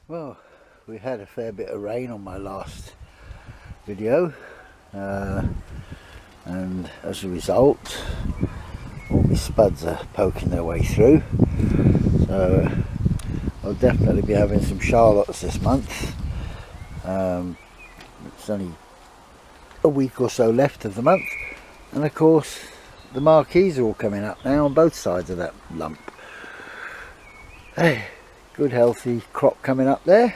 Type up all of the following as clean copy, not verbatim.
Well, we had a fair bit of rain on my last video, and as a result all my spuds are poking their way through, so I'll definitely be having some Charlottes this month. It's only a week or so left of the month, and of course the marquees are all coming up now on both sides of that lump. Hey, good healthy crop coming up there.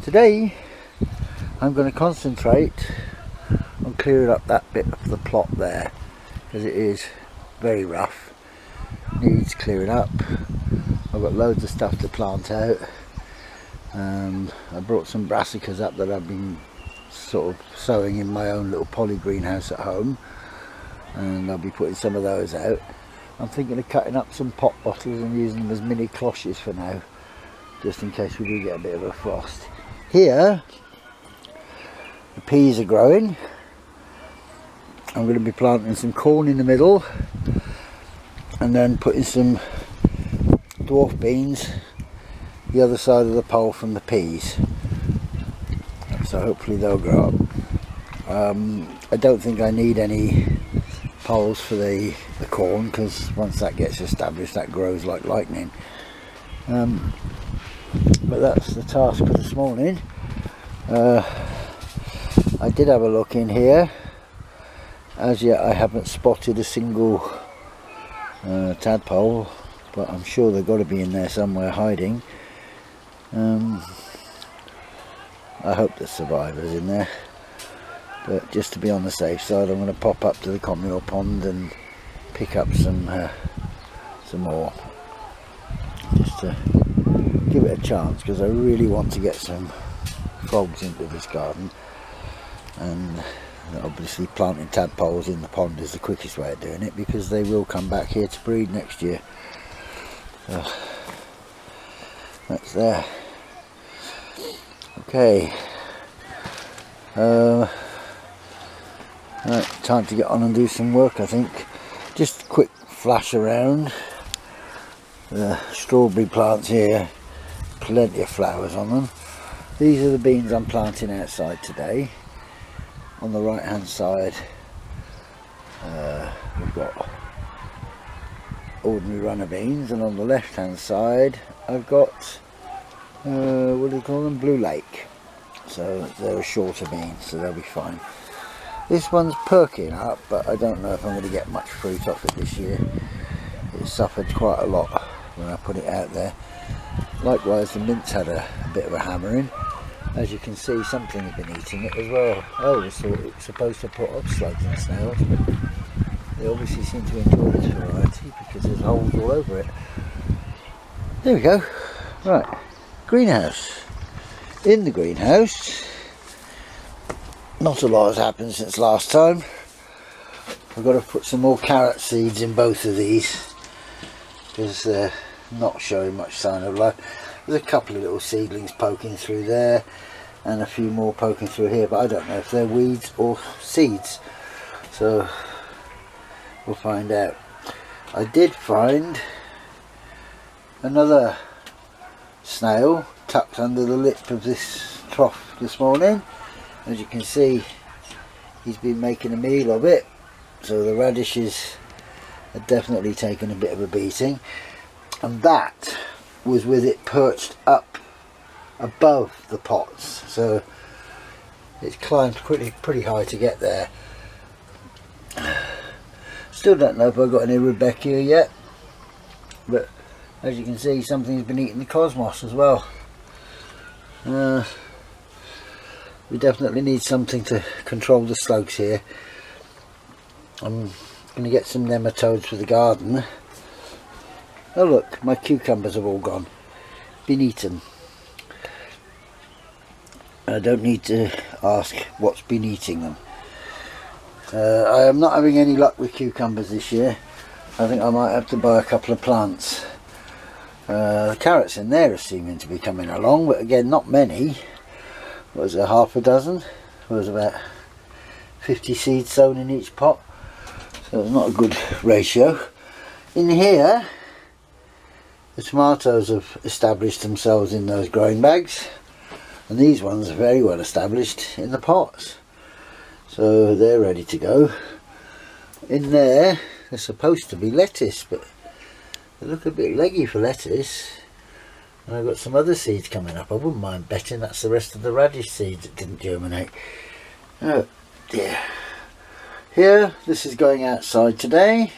Today I'm going to concentrate on clearing up that bit of the plot there, because it is very rough, needs clearing up. I've got loads of stuff to plant out. I brought some brassicas up that I've been sort of sowing in my own little poly greenhouse at home, and I'll be putting some of those out. I'm thinking of cutting up some pop bottles and using them as mini cloches for now, just in case we do get a bit of a frost. Here the peas are growing. I'm going to be planting some corn in the middle, and then putting some dwarf beans the other side of the pole from the peas, so hopefully they'll grow up. I don't think I need any poles for the corn, because once that gets established that grows like lightning. But that's the task for this morning. I did have a look in here. As yet I haven't spotted a single tadpole, but I'm sure they've got to be in there somewhere hiding. I hope there's survivors in there, but just to be on the safe side I'm going to pop up to the communal pond and pick up some more, just to give it a chance, because I really want to get some frogs into this garden, and obviously planting tadpoles in the pond is the quickest way of doing it, because they will come back here to breed next year. So that's there. Okay, right, time to get on and do some work, I think. Just a quick flash around the strawberry plants here, plenty of flowers on them. These are the beans I'm planting outside today. On the right hand side we've got ordinary runner beans, and on the left hand side I've got what do you call them, Blue Lake. So they're a shorter bean, so they'll be fine. This one's perking up, but I don't know if I'm going to get much fruit off it this year. It suffered quite a lot when I put it out there. Likewise the mint's had a bit of a hammering. As you can see, something has been eating it as well. I always thought it was supposed to put up slugs and snails, but they obviously seem to enjoy this variety because there's holes all over it. There we go. Right, greenhouse. In the greenhouse, not a lot has happened since last time. I've got to put some more carrot seeds in both of these, because they're not showing much sign of life. There's a couple of little seedlings poking through there, and a few more poking through here, but I don't know if they're weeds or seeds, so we'll find out. I did find another snail tucked under the lip of this trough this morning. As you can see, he's been making a meal of it, so the radishes are definitely taken a bit of a beating, and that was with it perched up above the pots, so it's climbed pretty high to get there. Still don't know if I've got any Rebecca yet, but as you can see, something's been eating the cosmos as well. We definitely need something to control the slugs here. I'm going to get some nematodes for the garden. Oh look, my cucumbers have all gone, been eaten. I don't need to ask what's been eating them. I am not having any luck with cucumbers this year. I think I might have to buy a couple of plants. The carrots in there are seeming to be coming along, but again not many. What was it, half a dozen? There was about 50 seeds sown in each pot, so it's not a good ratio. In here the tomatoes have established themselves in those growing bags, and these ones are very well established in the pots, so they're ready to go. In there there's supposed to be lettuce, but they look a bit leggy for lettuce. And I've got some other seeds coming up. I wouldn't mind betting that's the rest of the radish seeds that didn't germinate. Oh dear. Here, this is going outside today.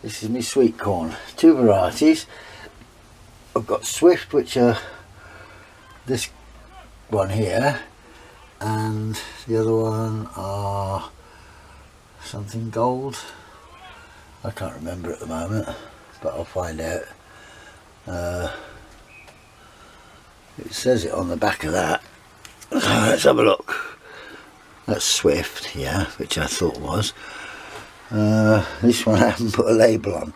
This is my sweet corn. Two varieties. I've got Swift, which are this one here, and the other one are something gold. I can't remember at the moment, but I'll find out. It says it on the back of that. Let's have a look. That's Swift, yeah, which I thought was. This one I haven't put a label on.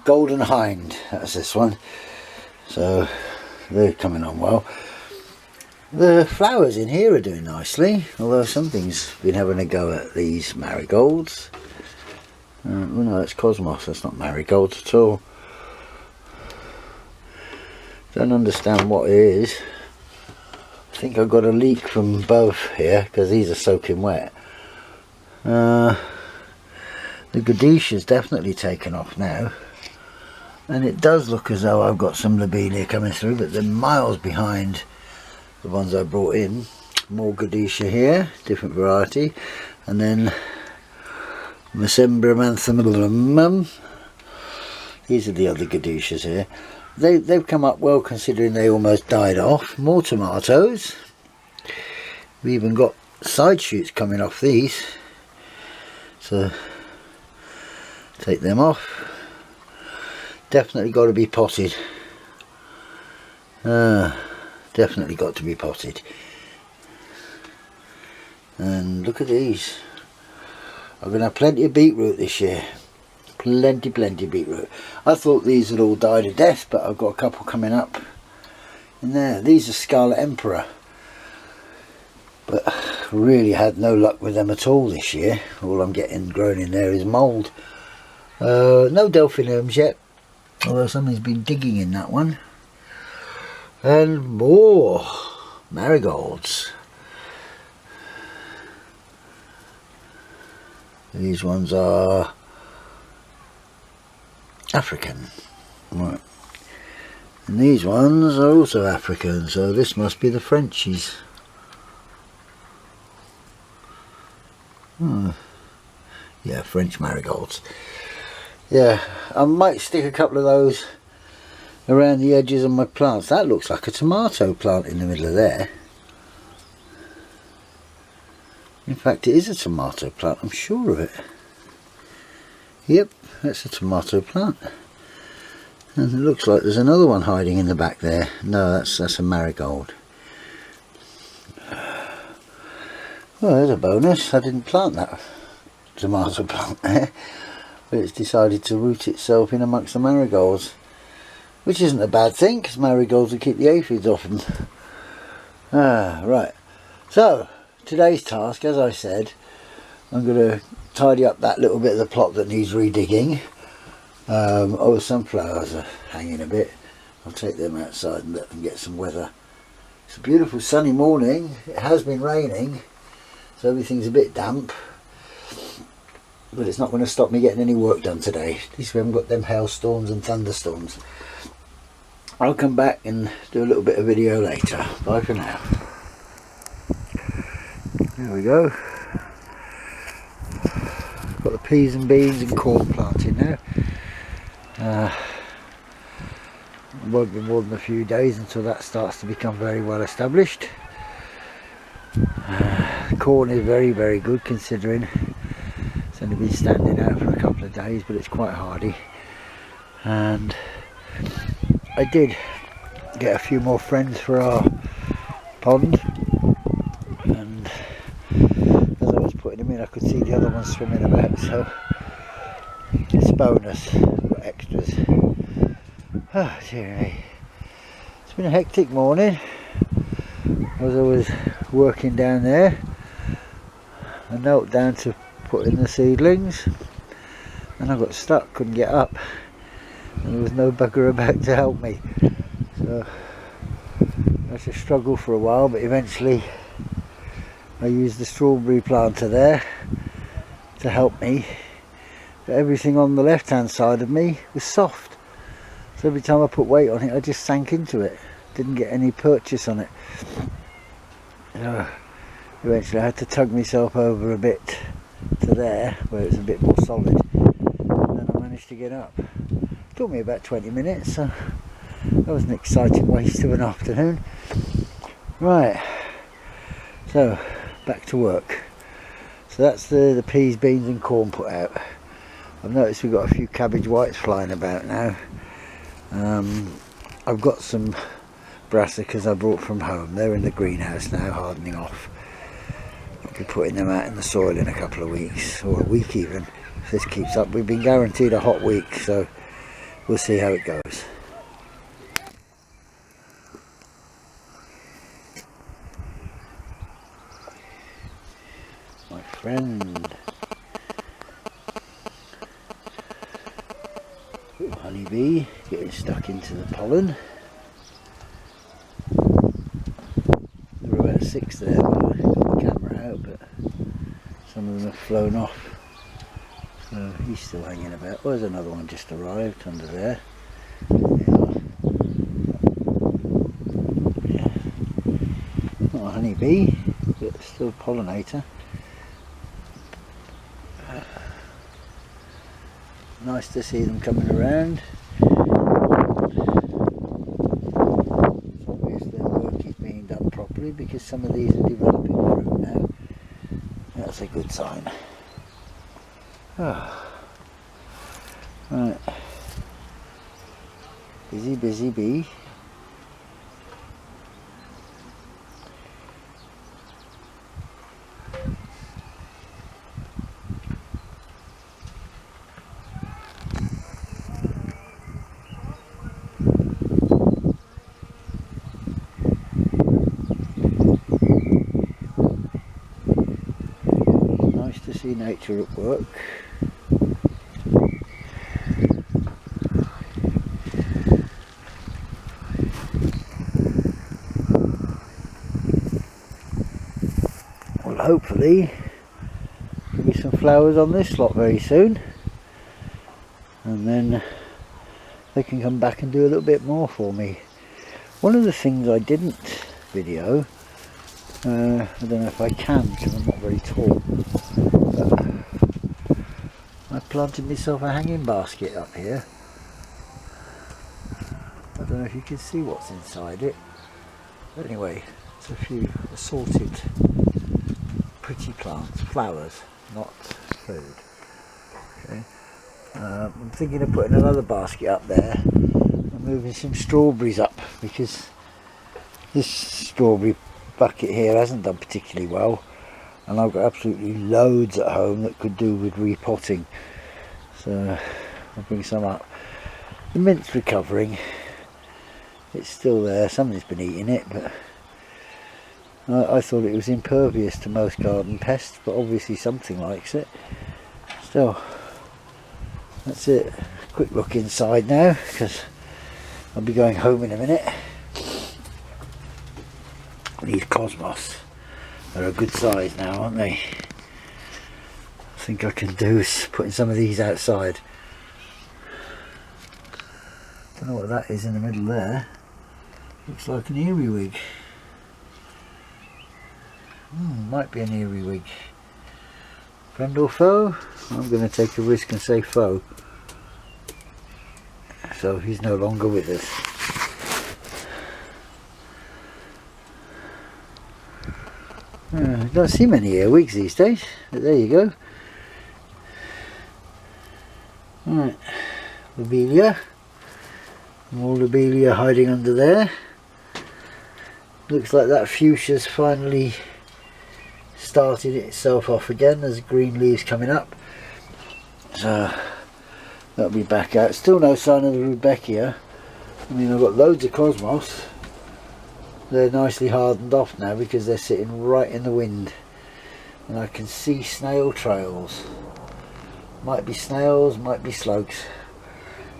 Golden Hind, that's this one. So they're coming on well. The flowers in here are doing nicely, although something's been having a go at these marigolds. Oh no, that's Cosmos, that's not marigolds at all. Don't understand what it is. I think I've got a leak from both here because these are soaking wet. The Gadisha's definitely taken off now, and it does look as though I've got some lobelia coming through, but they're miles behind the ones I brought in. More Gadisha here, different variety, and then Mesembrymanthemum. These are the other Gadishas here. They've come up well considering they almost died off. More tomatoes. We even got side shoots coming off these, so take them off. Definitely got to be potted. Definitely got to be potted. And look at these. I'm going to have plenty of beetroot this year. Plenty beetroot. I thought these had all died a death, but I've got a couple coming up in there. These are Scarlet Emperor, but really had no luck with them at all this year. All I'm getting grown in there is mould. No delphiniums yet, although somebody's been digging in that one. And more marigolds. These ones are African, right, and these ones are also African, so this must be the Frenchies. Yeah, French marigolds. Yeah, I might stick a couple of those around the edges of my plants. That looks like a tomato plant in the middle of there. In fact, it is a tomato plant, I'm sure of it. Yep, that's a tomato plant. And it looks like there's another one hiding in the back there. No, that's a marigold. Well, there's a bonus. I didn't plant that tomato plant there, but it's decided to root itself in amongst the marigolds, which isn't a bad thing because marigolds will keep the aphids off them. Right, so today's task, as I said, I'm going to tidy up that little bit of the plot that needs redigging. Oh, the sunflowers are hanging a bit. I'll take them outside and let them get some weather. It's a beautiful sunny morning. It has been raining, so everything's a bit damp, but it's not going to stop me getting any work done today. At least we haven't got them hailstorms and thunderstorms. I'll come back and do a little bit of video later. Bye for now. There we go. Got the peas and beans and corn planting now. It won't be more than a few days until that starts to become very well established. The corn is very good considering it's only been standing out for a couple of days, but it's quite hardy. And I did get a few more friends for our pond, and as I was putting them in I could see the other ones swimming about, so it's a bonus. We've got extras. Oh dear me. It's been a hectic morning. As I was working down there, I knelt down to put in the seedlings and I got stuck, couldn't get up. and there was no bugger about to help me. So that's a struggle for a while, but eventually I used the strawberry planter there to help me. But everything on the left hand side of me was soft, so every time I put weight on it I just sank into it, didn't get any purchase on it. So eventually I had to tug myself over a bit to there where it's a bit more solid, and then I managed to get up. It took me about 20 minutes, so that was an exciting waste of an afternoon. Right, so back to work. So that's the peas, beans and corn put out. I've noticed we've got a few cabbage whites flying about now. I've got some brassicas I brought from home. They're in the greenhouse now, hardening off. I'll be putting them out in the soil in a couple of weeks, or a week even, if this keeps up. We've been guaranteed a hot week, so we'll see how it goes. My friend. Little honeybee getting stuck into the pollen. There were about 6 there when I got the camera out, but some of them have flown off. So he's still hanging about. Oh, there's another one just arrived under there. Yeah. Not a honeybee, but still a pollinator. Nice to see them coming around. It's obvious their work is being done properly, because some of these are developing fruit now. That's a good sign. Oh. Right. Busy, busy bee. To see nature at work. Well, hopefully there'll be some flowers on this lot very soon, and then they can come back and do a little bit more for me. One of the things I didn't video, I don't know if I can because I'm not very tall, but I planted myself a hanging basket up here. I don't know if you can see what's inside it, but anyway, it's a few assorted pretty plants, flowers, not food. Okay. I'm thinking of putting another basket up there and moving some strawberries up, because this strawberry bucket here hasn't done particularly well, and I've got absolutely loads at home that could do with repotting, so I'll bring some up. The mint's recovering, it's still there, something's been eating it, but I thought it was impervious to most garden pests, but obviously something likes it. Still, that's it. Quick look inside now, because I'll be going home in a minute. These cosmos are a good size now, aren't they? I think I can do is putting some of these outside. Don't know what that is in the middle there. Looks like an earwig. Might be an earwig. Friend or foe? I'm going to take a risk and say foe. So he's no longer with us. Don't see many earwigs these days, but there you go. Right, lobelia. More lobelia hiding under there. Looks like that fuchsia's finally started itself off again. There's green leaves coming up, so that'll be back out. Still no sign of the rudbeckia. I mean, I've got loads of cosmos. They're nicely hardened off now because they're sitting right in the wind, and I can see snail trails. Might be snails, might be slugs.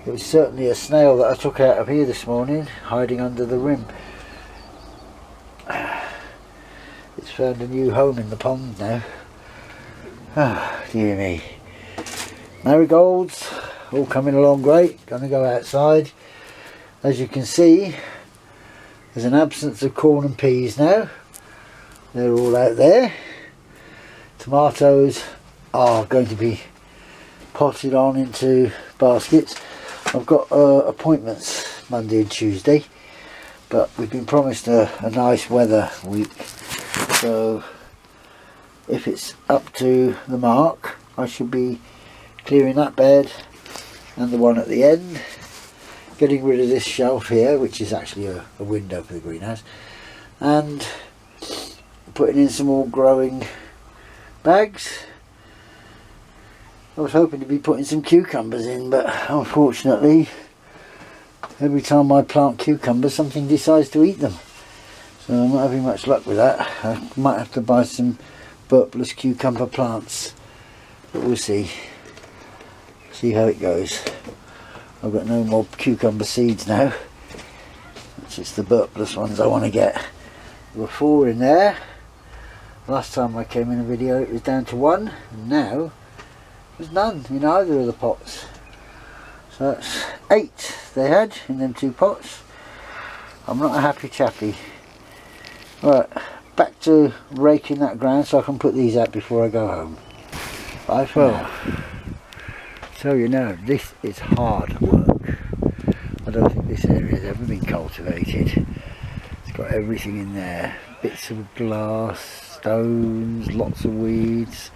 It was certainly a snail that I took out of here this morning, hiding under the rim. It's found a new home in the pond now. Ah, dear me. Marigolds, all coming along great. Gonna go outside. As you can see, there's an absence of corn and peas now. They're all out there. Tomatoes are going to be potted on into baskets. I've got appointments Monday and Tuesday, but we've been promised a nice weather week, so if it's up to the mark I should be clearing that bed and the one at the end, getting rid of this shelf here, which is actually a window for the greenhouse, and putting in some more growing bags. I was hoping to be putting some cucumbers in, but unfortunately every time I plant cucumbers something decides to eat them, so I'm not having much luck with that. I might have to buy some bulbous cucumber plants, but we'll see how it goes. I've got no more cucumber seeds now. It's just the bulbous ones I want to get. There were 4 in there. Last time I came in a video it was down to 1, and now there's none in either of the pots. So that's 8 they had in them 2 pots. I'm not a happy chappy. Right, back to raking that ground so I can put these out before I go home. Bye for now. So you know, this is hard work. I don't think this area has ever been cultivated. It's got everything in there. Bits of glass, stones, lots of weeds,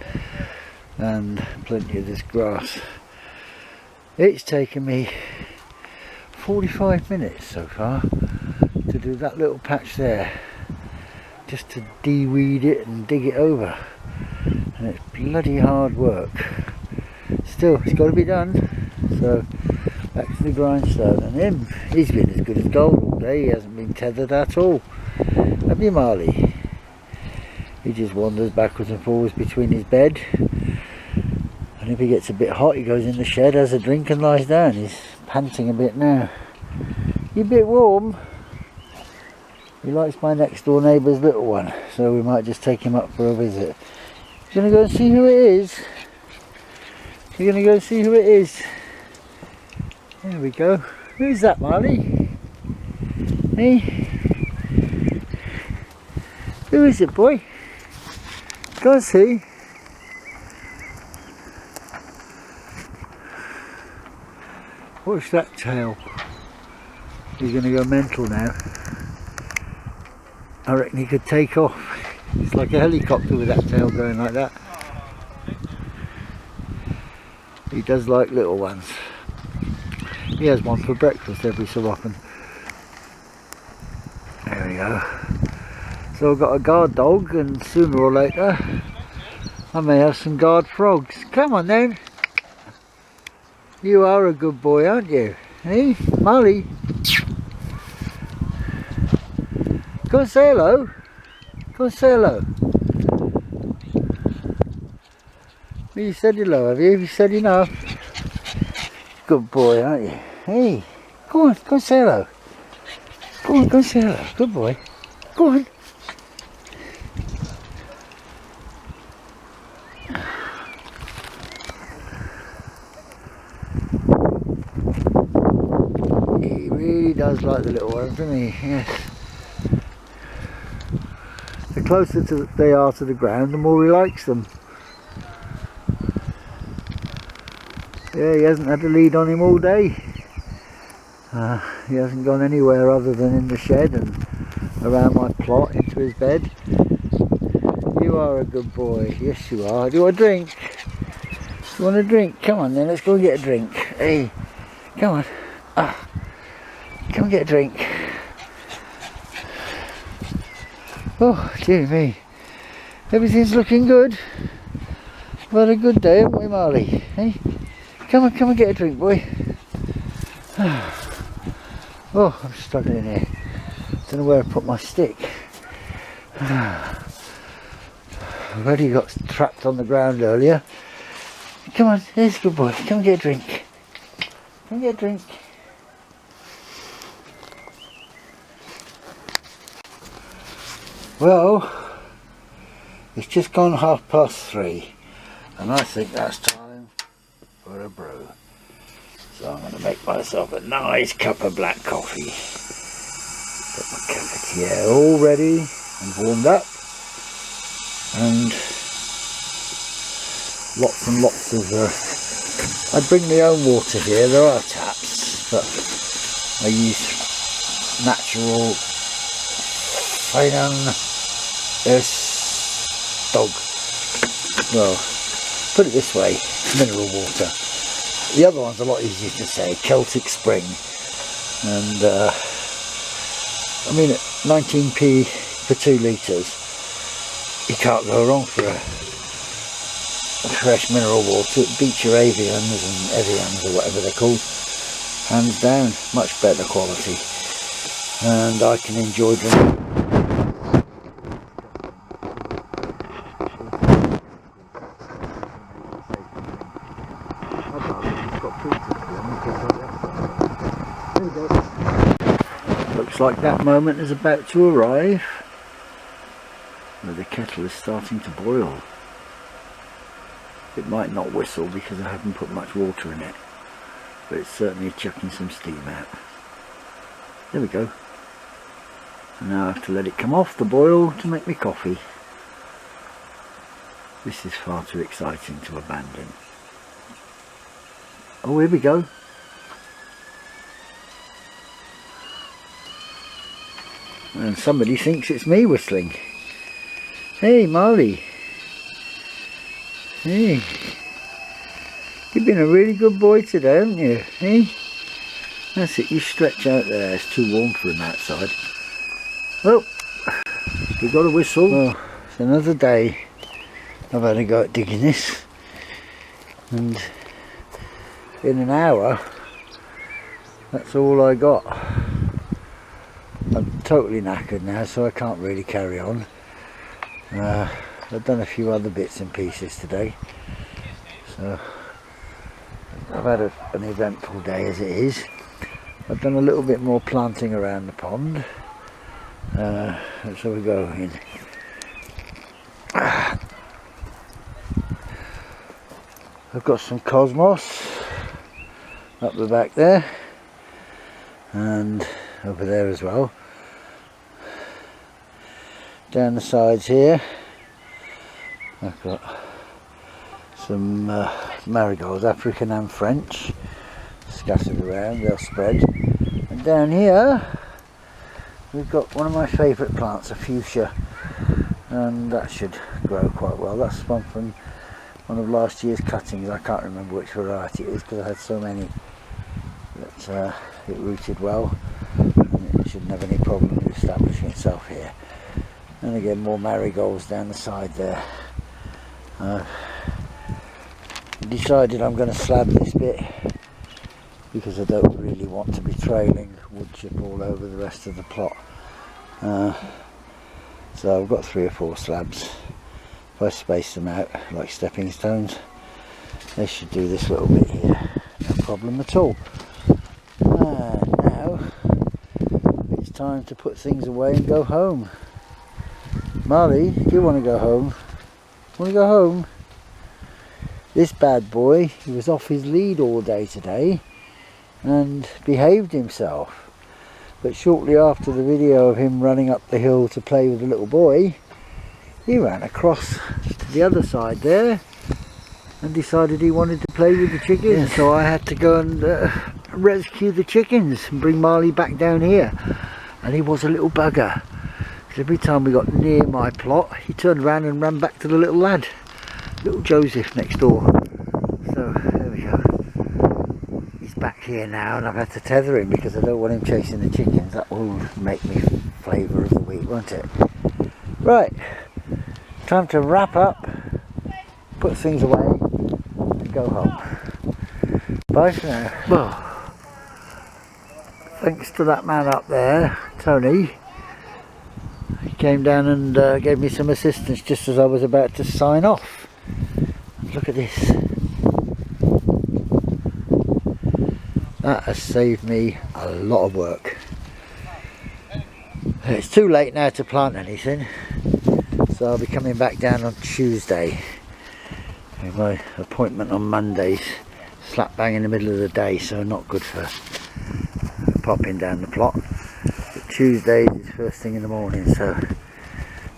and plenty of this grass. It's taken me 45 minutes so far to do that little patch there, just to de-weed it and dig it over, and it's bloody hard work. Still, it's got to be done. So back to the grindstone, and he's been as good as gold all day. He hasn't been tethered at all, have you, Marley? He just wanders backwards and forwards between his bed, and if he gets a bit hot he goes in the shed, has a drink and lies down. He's panting a bit now. You a bit warm? He likes my next door neighbour's little one, so we might just take him up for a visit. You gonna go and see who it is? You're gonna go and see who it is? There we go. Who's that, Marley? Hey? Who is it, boy? Go and see. Watch that tail. He's going to go mental now. I reckon he could take off. It's like a helicopter with that tail going like that. He does like little ones. He has one for breakfast every so often. There we go. So I've got a guard dog, and sooner or later I may have some guard frogs. Come on then. You are a good boy, aren't you? Hey, Molly. Go and say hello. Go and say hello. Well, you said hello, have you? You said enough. Good boy, aren't you? Hey, go and say hello. Go and say hello. Good boy. Go on. He really does like the little ones, doesn't he? Yes. The closer they are to the ground, the more he likes them. Yeah, he hasn't had a lead on him all day. He hasn't gone anywhere other than in the shed and around my plot into his bed. You are a good boy. Yes, you are. Do you want a drink? You want a drink? Come on then, let's go and get a drink. Hey, come on. Come and get a drink. Oh, dear me. Everything's looking good. We've had a good day, haven't we, Marley? Hey? Come and get a drink, boy. Oh, I'm struggling here. Don't know where I put my stick. I already got trapped on the ground earlier. Come on, there's a good boy. Come and get a drink. Can you get a drink? Well, it's just gone 3:30 and I think that's time for a brew. So I'm going to make myself a nice cup of black coffee. Got my cafetiere all ready and warmed up, and lots of I bring my own water here. There are taps, but I use natural dog. Well, put it this way, mineral water. The other one's a lot easier to say, Celtic Spring. And I mean, at 19p for 2 litres, you can't go wrong for a fresh mineral water. It beats your Avians and Evians or whatever they're called, hands down. Much better quality, and I can enjoy drinking. Looks like that moment is about to arrive, where the kettle is starting to boil. It might not whistle because I haven't put much water in it, but it's certainly chucking some steam out. There we go. And now I have to let it come off the boil to make me coffee. This is far too exciting to abandon. Oh, here we go. And somebody thinks it's me whistling. Hey Marley. Hey. You've been a really good boy today, haven't you? Hey? That's it, you stretch out there. It's too warm for him outside. Well, we've got a whistle. Well, it's another day. I've had a go at digging this. And in an hour, that's all I got. I'm totally knackered now, so I can't really carry on. I've done a few other bits and pieces today, so I've had an eventful day as it is. I've done a little bit more planting around the pond, so we go in. I've got some cosmos up the back there and over there as well. Down the sides here I've got some marigolds, African and French, scattered around, they'll spread. And down here we've got one of my favourite plants, a fuchsia, and that should grow quite well. That's one from one of last year's cuttings. I can't remember which variety it is because I had so many. But it rooted well and it shouldn't have any problem with establishing itself here. And again, more marigolds down the side there. Decided I'm going to slab this bit because I don't really want to be trailing wood chip all over the rest of the plot. So I've got 3 or 4 slabs. If I space them out like stepping stones, they should do this little bit here, no problem at all. Now it's time to put things away and go home. Marley, do you want to go home? Want to go home? This bad boy, he was off his lead all day today and behaved himself. But shortly after the video of him running up the hill to play with the little boy, he ran across to the other side there and decided he wanted to play with the chickens. Yeah. So I had to go and rescue the chickens and bring Marley back down here. And he was a little bugger. Every time we got near my plot, he turned around and ran back to the little lad, little Joseph next door. So there we go. He's back here now, and I've had to tether him because I don't want him chasing the chickens. That will make me flavour of the week, won't it? Right, time to wrap up, put things away, and go home. Bye for now. Well, thanks to that man up there, Tony. He came down and gave me some assistance just as I was about to sign off. Look at this. That has saved me a lot of work. It's too late now to plant anything, so I'll be coming back down on Tuesday. My appointment on Monday's slap bang in the middle of the day, so not good for popping down the plot. But Tuesdays is first thing in the morning, so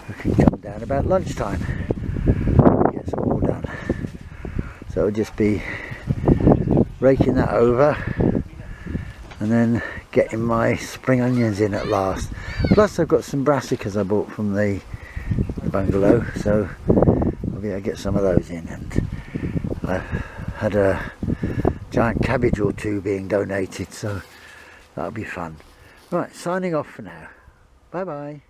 we can come down about lunchtime and get some more done. So it'll just be raking that over and then getting my spring onions in at last. Plus I've got some brassicas I bought from the bungalow, so I'll be able to get some of those in. And I had a giant cabbage or two being donated, so that'll be fun. Right, signing off for now. Bye bye.